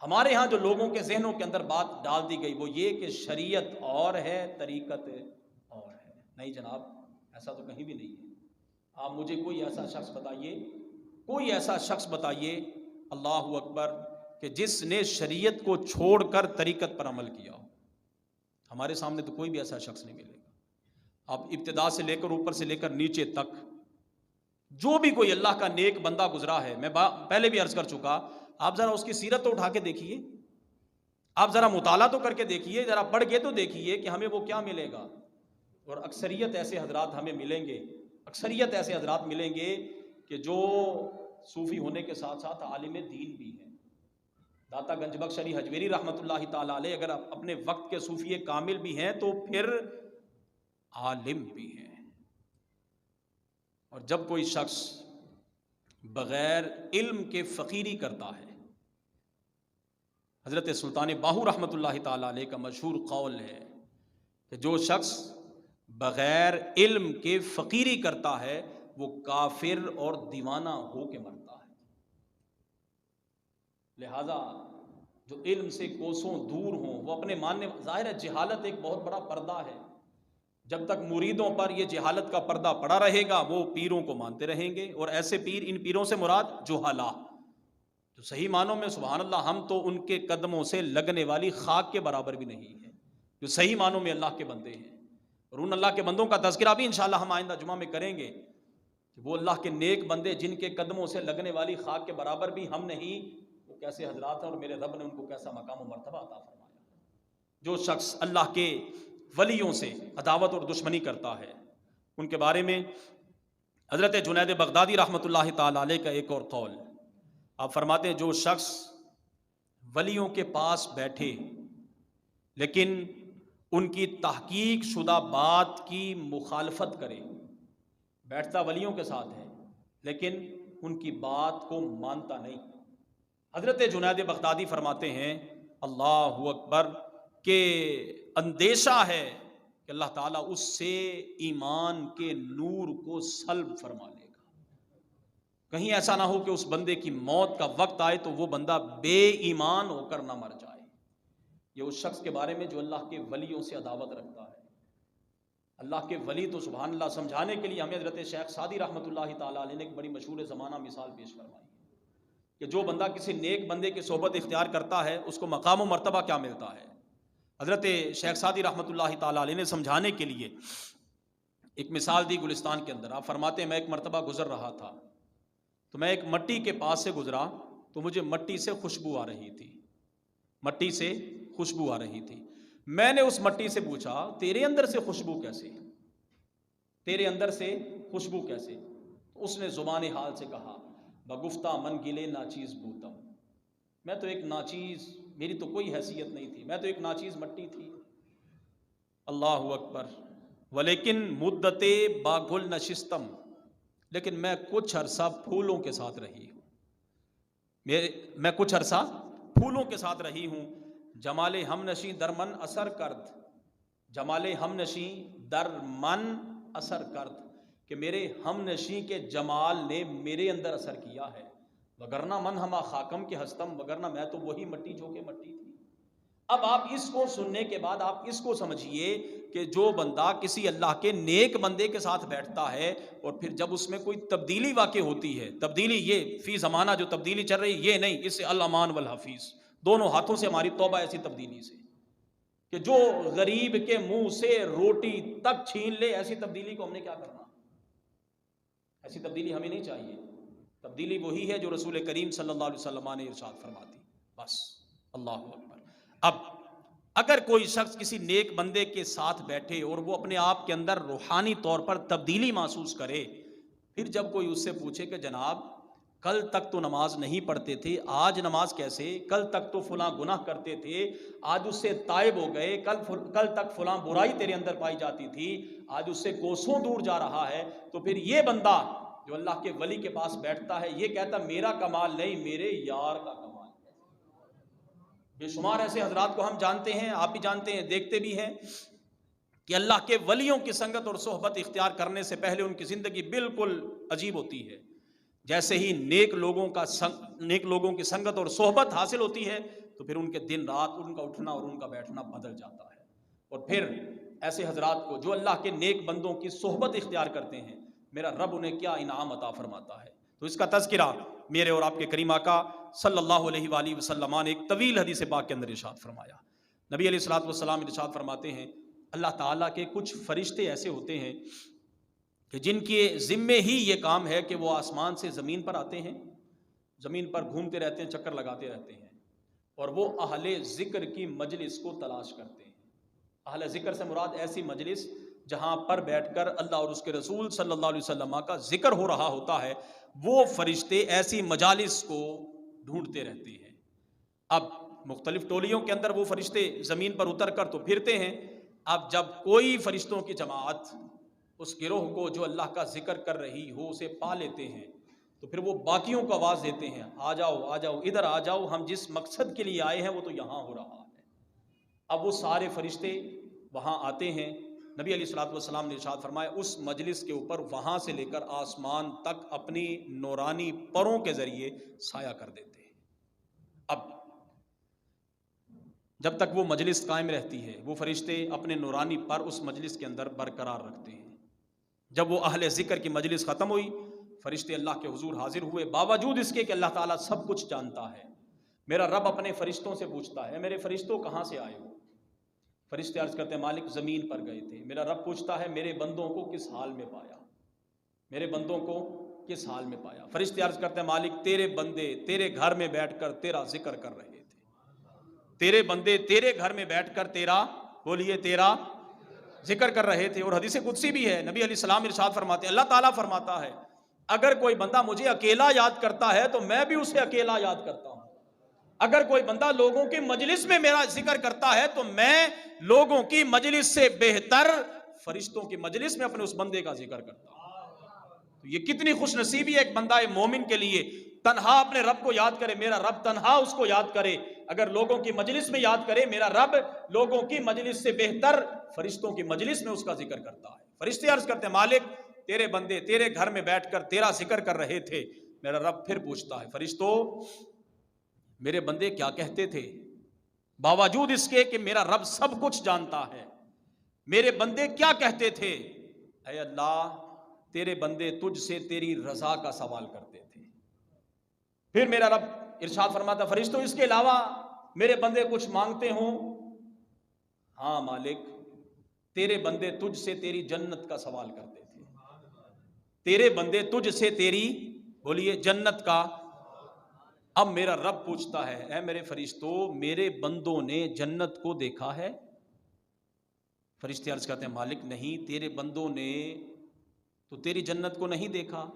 ہمارے ہاں جو لوگوں کے ذہنوں کے اندر بات ڈال دی گئی وہ یہ کہ شریعت اور ہے، طریقت اور ہے۔ نہیں جناب، ایسا تو کہیں بھی نہیں ہے۔ آپ مجھے کوئی ایسا شخص بتائیے، کوئی ایسا شخص بتائیے، اللہ اکبر، کہ جس نے شریعت کو چھوڑ کر طریقت پر عمل کیا ہو۔ ہمارے سامنے تو کوئی بھی ایسا شخص نہیں ملے گا۔ اب ابتدا سے لے کر اوپر سے لے کر نیچے تک جو بھی کوئی اللہ کا نیک بندہ گزرا ہے، میں پہلے بھی عرض کر چکا، آپ ذرا اس کی سیرت تو اٹھا کے دیکھیے، آپ ذرا مطالعہ تو کر کے دیکھیے، ذرا پڑھ کے تو دیکھیے کہ ہمیں وہ کیا ملے گا۔ اور اکثریت ایسے حضرات ہمیں ملیں گے، اکثریت ایسے حضرات ملیں گے کہ جو صوفی ہونے کے ساتھ ساتھ عالم دین بھی ہیں۔ داتا گنج بخش علی حجویری رحمۃ اللہ تعالیٰ علیہ اگر اپنے وقت کے صوفی کامل بھی ہیں تو پھر عالم بھی ہیں۔ اور جب کوئی شخص بغیر علم کے فقیری کرتا ہے، حضرت سلطان باہو رحمۃ اللہ تعالیٰ علیہ کا مشہور قول ہے کہ جو شخص بغیر علم کے فقیری کرتا ہے وہ کافر اور دیوانہ ہو کے مرتا ہے۔ لہذا جو علم سے کوسوں دور ہوں وہ اپنے ماننے، ظاہر ہے جہالت ایک بہت بڑا پردہ ہے، جب تک مریدوں پر یہ جہالت کا پردہ پڑا رہے گا وہ پیروں کو مانتے رہیں گے، اور ایسے پیر، ان پیروں سے مراد جہلا، جو صحیح معنوں میں سبحان اللہ ہم تو ان کے قدموں سے لگنے والی خاک کے برابر بھی نہیں ہے، جو صحیح معنوں میں اللہ کے بندے ہیں۔ اور ان اللہ کے بندوں کا تذکرہ بھی انشاءاللہ ہم آئندہ جمعہ میں کریں گے کہ وہ اللہ کے نیک بندے جن کے قدموں سے لگنے والی خاک کے برابر بھی ہم نہیں، وہ کیسے حضرات ہیں اور میرے رب نے ان کو کیسا مقام و مرتبہ عطا فرمایا۔ جو شخص اللہ کے ولیوں سے عداوت اور دشمنی کرتا ہے، ان کے بارے میں حضرت جنید بغدادی رحمۃ اللہ تعالی علیہ کا ایک اور قول، آپ فرماتے ہیں جو شخص ولیوں کے پاس بیٹھے لیکن ان کی تحقیق شدہ بات کی مخالفت کرے، بیٹھتا ولیوں کے ساتھ ہے لیکن ان کی بات کو مانتا نہیں۔ حضرت جنید بغدادی فرماتے ہیں اللہ اکبر کہ اندیشہ ہے کہ اللہ تعالیٰ اس سے ایمان کے نور کو سلب فرما لے گا، کہیں ایسا نہ ہو کہ اس بندے کی موت کا وقت آئے تو وہ بندہ بے ایمان ہو کر نہ مر جائے۔ یہ اس شخص کے بارے میں جو اللہ کے ولیوں سے عداوت رکھتا ہے۔ اللہ کے ولی تو سبحان اللہ سمجھانے کے لیے ہمیں حضرت شیخ سعدی رحمۃ اللہ تعالیٰ علیہ نے ایک بڑی مشہور زمانہ مثال پیش فرمائی کہ جو بندہ کسی نیک بندے کی صحبت اختیار کرتا ہے اس کو مقام و مرتبہ کیا ملتا ہے۔ حضرت شیخ سعدی رحمۃ اللہ تعالیٰ علیہ نے سمجھانے کے لیے ایک مثال دی گلستان کے اندر۔ آپ فرماتے ہیں میں ایک مرتبہ گزر رہا تھا تو میں ایک مٹی کے پاس سے گزرا تو مجھے مٹی سے خوشبو آ رہی تھی، مٹی سے خوشبو آ رہی تھی۔ میں نے اس مٹی سے پوچھا تیرے اندر سے خوشبو کیسے، تیرے اندر سے خوشبو کیسے؟ تو اس نے زبان حال سے کہا بگفتہ من گلے ناچیز بوتم، میں تو ایک ناچیز، میری تو کوئی حیثیت نہیں تھی، میں تو ایک ناچیز مٹی تھی۔ اللہ اکبر۔ ولیکن مدت باگل نشستم، لیکن میں کچھ عرصہ پھولوں کے ساتھ رہی ہوں، میں کچھ عرصہ پھولوں کے ساتھ رہی ہوں۔ جمال ہم نشیں در من اثر کرد، جمال ہم نشیں در من اثر کرد، کہ میرے ہم نشیں کے جمال نے میرے اندر اثر کیا ہے۔ وگرنہ من ہما خاکم کے ہستم، وگرنہ میں تو وہی مٹی جو کہ مٹی تھی۔ اب آپ اس کو سننے کے بعد آپ اس کو سمجھیے کہ جو بندہ کسی اللہ کے نیک بندے کے ساتھ بیٹھتا ہے اور پھر جب اس میں کوئی تبدیلی واقع ہوتی ہے، تبدیلی یہ فی زمانہ جو تبدیلی چل رہی یہ نہیں، اس سے الامان والحفیظ، دونوں ہاتھوں سے ہماری توبہ ایسی تبدیلی سے کہ جو غریب کے منہ سے روٹی تک چھین لے، ایسی تبدیلی کو ہم نے کیا کرنا، ایسی تبدیلی ہمیں نہیں چاہیے۔ تبدیلی وہی ہے جو رسول کریم صلی اللہ علیہ وسلم نے ارشاد فرماتی، بس۔ اللہ اکبر۔ اب اگر کوئی شخص کسی نیک بندے کے ساتھ بیٹھے اور وہ اپنے آپ کے اندر روحانی طور پر تبدیلی محسوس کرے، پھر جب کوئی اس سے پوچھے کہ جناب کل تک تو نماز نہیں پڑھتے تھے، آج نماز کیسے، کل تک تو فلاں گناہ کرتے تھے، آج اس سے تائب ہو گئے، کل تک فلاں برائی تیرے اندر پائی جاتی تھی، آج اس سے کوسوں دور جا رہا ہے، تو پھر یہ بندہ جو اللہ کے ولی کے پاس بیٹھتا ہے یہ کہتا میرا کمال نہیں، میرے یار کا کمال ہے۔ بے شمار ایسے حضرات کو ہم جانتے ہیں، آپ بھی جانتے ہیں، دیکھتے بھی ہیں کہ اللہ کے ولیوں کی سنگت اور صحبت اختیار کرنے سے پہلے ان کی زندگی بالکل عجیب ہوتی ہے، جیسے ہی نیک لوگوں کی سنگت اور صحبت حاصل ہوتی ہے تو پھر ان کے دن رات، ان کا اٹھنا اور ان کا بیٹھنا بدل جاتا ہے۔ اور پھر ایسے حضرات کو جو اللہ کے نیک بندوں کی صحبت اختیار کرتے ہیں، میرا رب انہیں کیا انعام عطا فرماتا ہے۔ تو اس کا تذکرہ میرے اور آپ کے کریم آقا صلی اللہ علیہ وآلہ وسلم نے ایک طویل حدیث پاک کے اندر ارشاد فرمایا۔ نبی علیہ الصلوۃ والسلام ارشاد فرماتے ہیں اللہ تعالیٰ کے کچھ فرشتے ایسے ہوتے ہیں کہ جن کے ذمے ہی یہ کام ہے کہ وہ آسمان سے زمین پر آتے ہیں، زمین پر گھومتے رہتے ہیں، چکر لگاتے رہتے ہیں، اور وہ اہل ذکر کی مجلس کو تلاش کرتے ہیں۔ اہل ذکر سے مراد ایسی مجلس جہاں پر بیٹھ کر اللہ اور اس کے رسول صلی اللہ علیہ وسلم کا ذکر ہو رہا ہوتا ہے، وہ فرشتے ایسی مجالس کو ڈھونڈتے رہتے ہیں۔ اب مختلف ٹولیوں کے اندر وہ فرشتے زمین پر اتر کر تو پھرتے ہیں۔ اب جب کوئی فرشتوں کی جماعت اس گروہ کو جو اللہ کا ذکر کر رہی ہو اسے پا لیتے ہیں تو پھر وہ باقیوں کو آواز دیتے ہیں آ جاؤ آ جاؤ، ادھر آ جاؤ، ہم جس مقصد کے لیے آئے ہیں وہ تو یہاں ہو رہا ہے۔ اب وہ سارے فرشتے وہاں آتے ہیں۔ نبی علیہ الصلوۃ والسلام نے ارشاد فرمایا اس مجلس کے اوپر وہاں سے لے کر آسمان تک اپنی نورانی پروں کے ذریعے سایہ کر دیتے ہیں۔ اب جب تک وہ مجلس قائم رہتی ہے وہ فرشتے اپنے نورانی پر اس مجلس کے اندر برقرار رکھتے ہیں۔ جب وہ اہل ذکر کی مجلس ختم ہوئی، فرشتے اللہ کے حضور حاضر ہوئے، باوجود اس کے کہ اللہ تعالیٰ سب کچھ جانتا ہے۔ میرا رب اپنے فرشتوں سے پوچھتا ہے میرے فرشتوں کہاں سے آئے ہو؟ فرشتے عرض کرتے ہیں مالک زمین پر گئے تھے۔ میرا رب پوچھتا ہے میرے بندوں کو کس حال میں پایا، میرے بندوں کو کس حال میں پایا؟ فرشتے عرض کرتے ہیں مالک تیرے بندے تیرے گھر میں بیٹھ کر تیرا ذکر کر رہے تھے، تیرے بندے تیرے گھر میں بیٹھ کر تیرا، بولیے، تیرا ذکر کر رہے تھے۔ اور حدیث قدسی بھی ہے، نبی علیہ السلام ارشاد فرماتے ہیں اللہ تعالیٰ فرماتا ہے اگر کوئی بندہ مجھے اکیلا یاد کرتا ہے تو میں بھی اسے اکیلا یاد کرتا ہوں، اگر کوئی بندہ لوگوں کی مجلس میں میرا ذکر کرتا ہے تو میں لوگوں کی مجلس سے بہتر فرشتوں کی مجلس میں اپنے اس بندے کا ذکر کرتا ہوں۔ تو یہ کتنی خوش نصیبی ہے ایک بندہ مومن کے لیے، تنہا اپنے رب کو یاد کرے، میرا رب تنہا اس کو یاد کرے، اگر لوگوں کی مجلس میں یاد کرے میرا رب لوگوں کی مجلس سے بہتر فرشتوں کی مجلس میں اس کا ذکر کرتا ہے۔ فرشتے عرض کرتے ہیں مالک تیرے بندے تیرے گھر میں بیٹھ کر تیرا ذکر کر رہے تھے، میرا رب پھر پوچھتا ہے فرشتوں میرے بندے کیا کہتے تھے؟ باوجود اس کے کہ میرا رب سب کچھ جانتا ہے، میرے بندے کیا کہتے تھے؟ اے اللہ تیرے بندے تجھ سے تیری رضا کا سوال کرتے تھے۔ پھر میرا رب ارشاد فرماتا فرشتوں اس کے علاوہ میرے بندے کچھ مانگتے ہوں؟ ہاں مالک تیرے بندے تجھ سے تیری جنت کا سوال کرتے تھے، تیرے بندے تجھ سے تیری بولیے جنت کا۔ اب میرا رب پوچھتا ہے اے میرے فرشتوں میرے بندوں نے جنت کو دیکھا ہے؟ فرشتے عرض کرتے ہیں مالک نہیں، تیرے بندوں نے تو تیری جنت کو نہیں دیکھا۔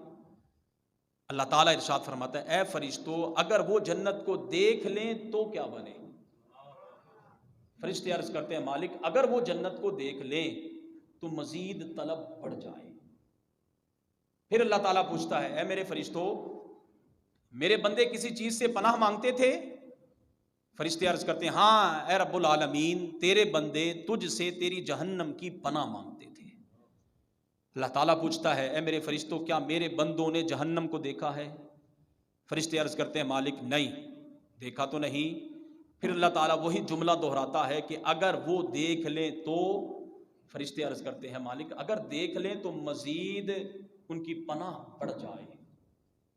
اللہ تعالیٰ ارشاد فرماتا ہے اے فرشتوں اگر وہ جنت کو دیکھ لیں تو کیا بنے؟ فرشتے عرض کرتے ہیں مالک اگر وہ جنت کو دیکھ لیں تو مزید طلب بڑھ جائے۔ پھر اللہ تعالیٰ پوچھتا ہے اے میرے فرشتوں میرے بندے کسی چیز سے پناہ مانگتے تھے؟ فرشتے عرض کرتے ہیں ہاں اے رب العالمین تیرے بندے تجھ سے تیری جہنم کی پناہ مانگتے تھے۔ اللہ تعالیٰ پوچھتا ہے اے میرے فرشتوں کیا میرے بندوں نے جہنم کو دیکھا ہے؟ فرشتے عرض کرتے ہیں مالک نہیں دیکھا تو نہیں۔ پھر اللہ تعالیٰ وہی جملہ دہراتا ہے کہ اگر وہ دیکھ لیں تو، فرشتے عرض کرتے ہیں مالک اگر دیکھ لیں تو مزید ان کی پناہ بڑھ جائے،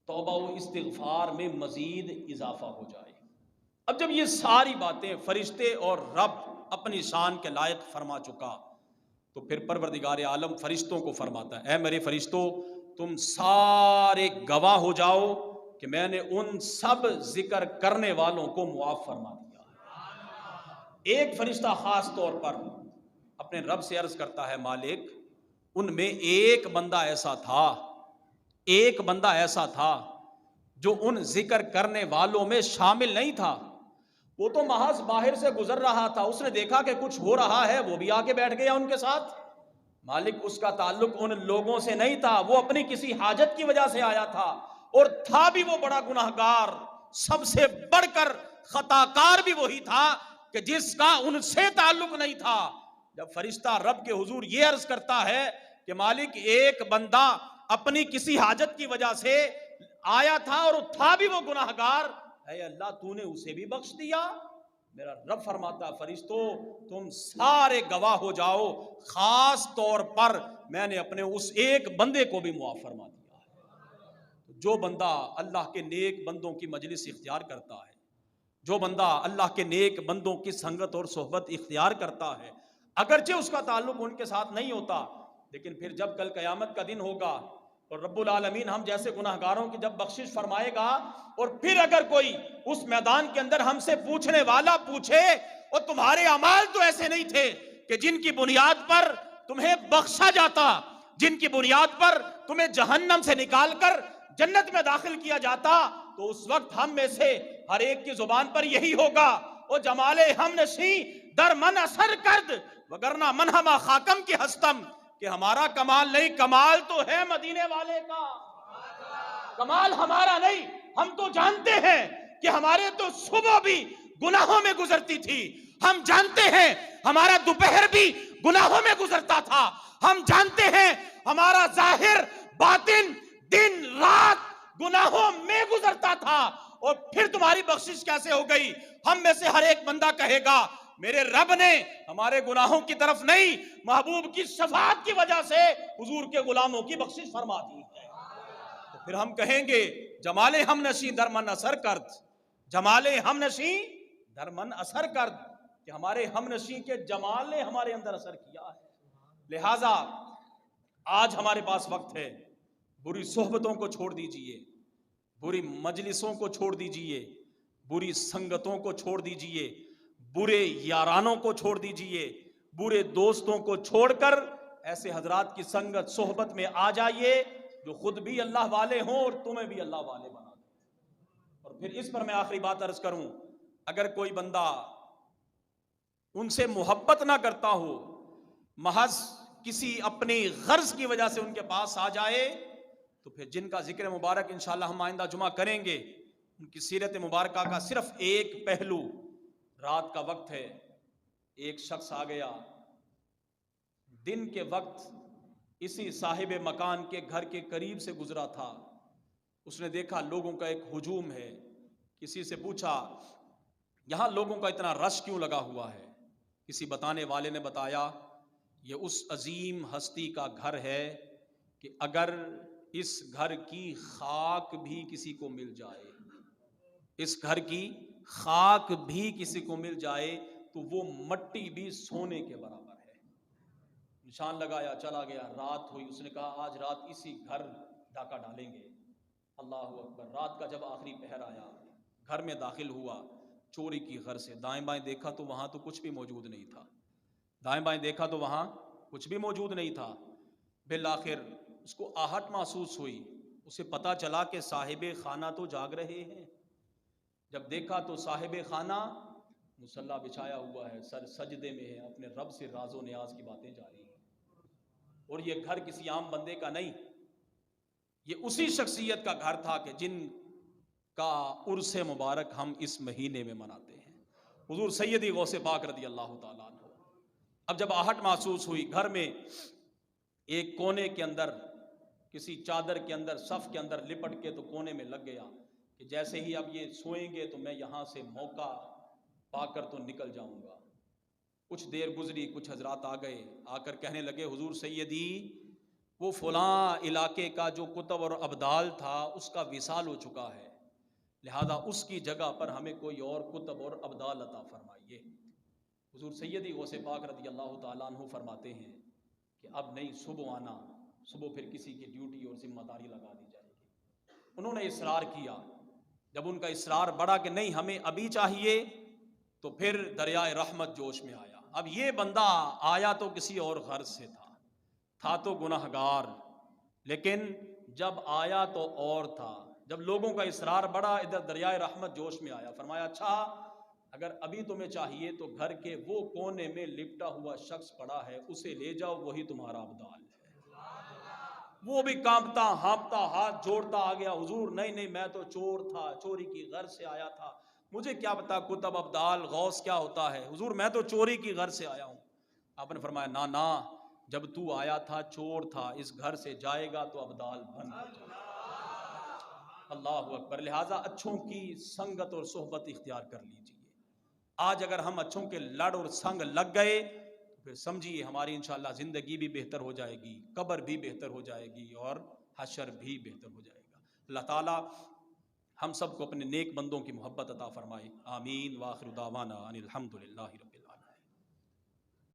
توبہ و استغفار میں مزید اضافہ ہو جائے۔ اب جب یہ ساری باتیں فرشتے اور رب اپنی شان کے لائق فرما چکا تو پھر پروردگار عالم فرشتوں کو فرماتا ہے اے میرے فرشتوں تم سارے گواہ ہو جاؤ کہ میں نے ان سب ذکر کرنے والوں کو معاف فرما دیا۔ ایک فرشتہ خاص طور پر اپنے رب سے عرض کرتا ہے مالک ان میں ایک بندہ ایسا تھا جو ان ذکر کرنے والوں میں شامل نہیں تھا، وہ تو محض باہر سے گزر رہا تھا، اس نے دیکھا کہ کچھ ہو رہا ہے وہ بھی آگے بیٹھ گیا ان کے ساتھ۔ مالک اس کا تعلق ان لوگوں سے نہیں تھا، وہ اپنی کسی حاجت کی وجہ سے آیا تھا، اور تھا بھی وہ بڑا گناہگار، سب سے بڑھ کر خطاکار بھی وہی تھا کہ جس کا ان سے تعلق نہیں تھا۔ جب فرشتہ رب کے حضور یہ عرض کرتا ہے کہ مالک ایک بندہ اپنی کسی حاجت کی وجہ سے آیا تھا اور تھا بھی وہ گناہگار، اے اللہ تو نے اسے بھی بخش دیا، میرا رب فرماتا فرشتوں تم سارے گواہ ہو جاؤ خاص طور پر میں نے اپنے اس ایک بندے کو بھی معاف فرما دیا ہے۔ جو بندہ اللہ کے نیک بندوں کی مجلس اختیار کرتا ہے، جو بندہ اللہ کے نیک بندوں کی سنگت اور صحبت اختیار کرتا ہے، اگرچہ اس کا تعلق ان کے ساتھ نہیں ہوتا، لیکن پھر جب کل قیامت کا دن ہوگا اور رب العالمین ہم جیسے گناہگاروں کی جب بخشش فرمائے گا، اور پھر اگر کوئی اس میدان کے اندر ہم سے پوچھنے والا پوچھے اور تمہارے اعمال تو ایسے نہیں تھے کہ جن کی بنیاد پر تمہیں بخشا جاتا، جن کی بنیاد پر تمہیں جہنم سے نکال کر جنت میں داخل کیا جاتا، تو اس وقت ہم میں سے ہر ایک کی زبان پر یہی ہوگا او جمال ہم نشیں در من اثر کرد وگرنہ من ہما خاکم کی ہستم، کہ ہمارا کمال نہیں، کمال تو ہے مدینے والے کا، کمال ہمارا نہیں۔ ہم تو جانتے ہیں کہ ہمارے تو صبح بھی گناہوں میں گزرتی تھی، ہم جانتے ہیں ہمارا دوپہر بھی گناہوں میں گزرتا تھا، ہم جانتے ہیں ہمارا ظاہر باطن دن رات گناہوں میں گزرتا تھا، اور پھر تمہاری بخشش کیسے ہو گئی؟ ہم میں سے ہر ایک بندہ کہے گا میرے رب نے ہمارے گناہوں کی طرف نہیں، محبوب کی شفاعت کی وجہ سے حضور کے غلاموں کی بخشش فرما دی ہے۔ تو پھر ہم کہیں گے جمال ہم نشیں در من اثر کرد، جمال ہم نشیں در من اثر کرد، کہ ہمارے ہم نشیں کے جمال نے ہمارے اندر اثر کیا ہے۔ لہٰذا آج ہمارے پاس وقت ہے، بری صحبتوں کو چھوڑ دیجئے، بری مجلسوں کو چھوڑ دیجئے، بری سنگتوں کو چھوڑ دیجئے، برے یارانوں کو چھوڑ دیجئے، برے دوستوں کو چھوڑ کر ایسے حضرات کی سنگت صحبت میں آ جائیے جو خود بھی اللہ والے ہوں اور تمہیں بھی اللہ والے بنا دیں۔ اور پھر اس پر میں آخری بات عرض کروں، اگر کوئی بندہ ان سے محبت نہ کرتا ہو، محض کسی اپنی غرض کی وجہ سے ان کے پاس آ جائے، تو پھر جن کا ذکر مبارک انشاءاللہ ہم آئندہ جمعہ کریں گے، ان کی سیرت مبارکہ کا صرف ایک پہلو، رات کا وقت ہے، ایک شخص آ گیا دن کے وقت اسی صاحب مکان کے گھر کے قریب سے گزرا تھا، اس نے دیکھا لوگوں کا ایک ہجوم ہے، کسی سے پوچھا یہاں لوگوں کا اتنا رش کیوں لگا ہوا ہے؟ کسی بتانے والے نے بتایا یہ اس عظیم ہستی کا گھر ہے کہ اگر اس گھر کی خاک بھی کسی کو مل جائے، اس گھر کی خاک بھی کسی کو مل جائے تو وہ مٹی بھی سونے کے برابر ہے۔ نشان لگایا چلا گیا، رات ہوئی، اس نے کہا آج رات اسی گھر ڈاکہ ڈالیں گے۔ اللہ اکبر، رات کا جب آخری پہر آیا، گھر میں داخل ہوا چوری کی غرض سے، دائیں بائیں دیکھا تو وہاں تو کچھ بھی موجود نہیں تھا، دائیں بائیں دیکھا تو وہاں کچھ بھی موجود نہیں تھا۔ بالآخر اس کو آہٹ محسوس ہوئی، اسے پتا چلا کہ صاحب خانہ تو جاگ رہے ہیں۔ جب دیکھا تو صاحب خانہ مصلی بچھایا ہوا ہے، سر سجدے میں ہے، اپنے رب سے راز و نیاز کی باتیں جاری ہیں، اور یہ گھر کسی عام بندے کا نہیں، یہ اسی شخصیت کا گھر تھا کہ جن کا عرس مبارک ہم اس مہینے میں مناتے ہیں، حضور سیدی غوث پاک رضی اللہ تعالیٰ عنہ۔ اب جب آہٹ محسوس ہوئی، گھر میں ایک کونے کے اندر کسی چادر کے اندر صف کے اندر لپٹ کے تو کونے میں لگ گیا کہ جیسے ہی اب یہ سوئیں گے تو میں یہاں سے موقع پا کر تو نکل جاؤں گا۔ کچھ دیر گزری، کچھ حضرات آ گئے، آ کر کہنے لگے حضور سیدی وہ فلاں علاقے کا جو کتب اور ابدال تھا اس کا وصال ہو چکا ہے، لہذا اس کی جگہ پر ہمیں کوئی اور کتب اور ابدال عطا فرمائیے۔ حضور سیدی غوث پاک رضی اللہ تعالیٰ عنہ فرماتے ہیں کہ اب نہیں، صبح آنا، صبح پھر کسی کی ڈیوٹی اور ذمہ داری لگا دی جائے گی۔ انہوں نے اصرار کیا، جب ان کا اصرار بڑھا کہ نہیں ہمیں ابھی چاہیے تو پھر دریائے رحمت جوش میں آیا۔ اب یہ بندہ آیا تو کسی اور غرض سے تھا تو گناہگار، لیکن جب آیا تو اور تھا۔ جب لوگوں کا اصرار بڑھا، ادھر دریائے رحمت جوش میں آیا، فرمایا اچھا اگر ابھی تمہیں چاہیے تو گھر کے وہ کونے میں لپٹا ہوا شخص پڑا ہے اسے لے جاؤ، وہی تمہارا ابدال ہے۔ وہ بھی کانپتا ہانپتا ہاتھ جوڑتا آ گیا، حضور نہیں نہیں میں تو چور تھا، چوری کی غرض سے آیا تھا، مجھے کیا پتا کتب ابدال غوث کیا ہوتا ہے، حضور میں تو چوری کی غرض سے آیا ہوں۔ آپ نے فرمایا نا نا، جب تو آیا تھا چور تھا، اس گھر سے جائے گا تو ابدال بن کر جائے گا۔ اللہ اکبر۔ لہٰذا اچھوں کی سنگت اور صحبت اختیار کر لیجئے۔ آج اگر ہم اچھوں کے لڑ اور سنگ لگ گئے تو پھر سمجھیے ہماری انشاءاللہ زندگی بھی بہتر ہو جائے گی، قبر بھی بہتر ہو جائے گی، اور حشر بھی بہتر ہو جائے گا۔ اللہ تعالی ہم سب کو اپنے نیک بندوں کی محبت عطا فرمائے، آمین۔ وآخر دعوانا ان الحمد للہ۔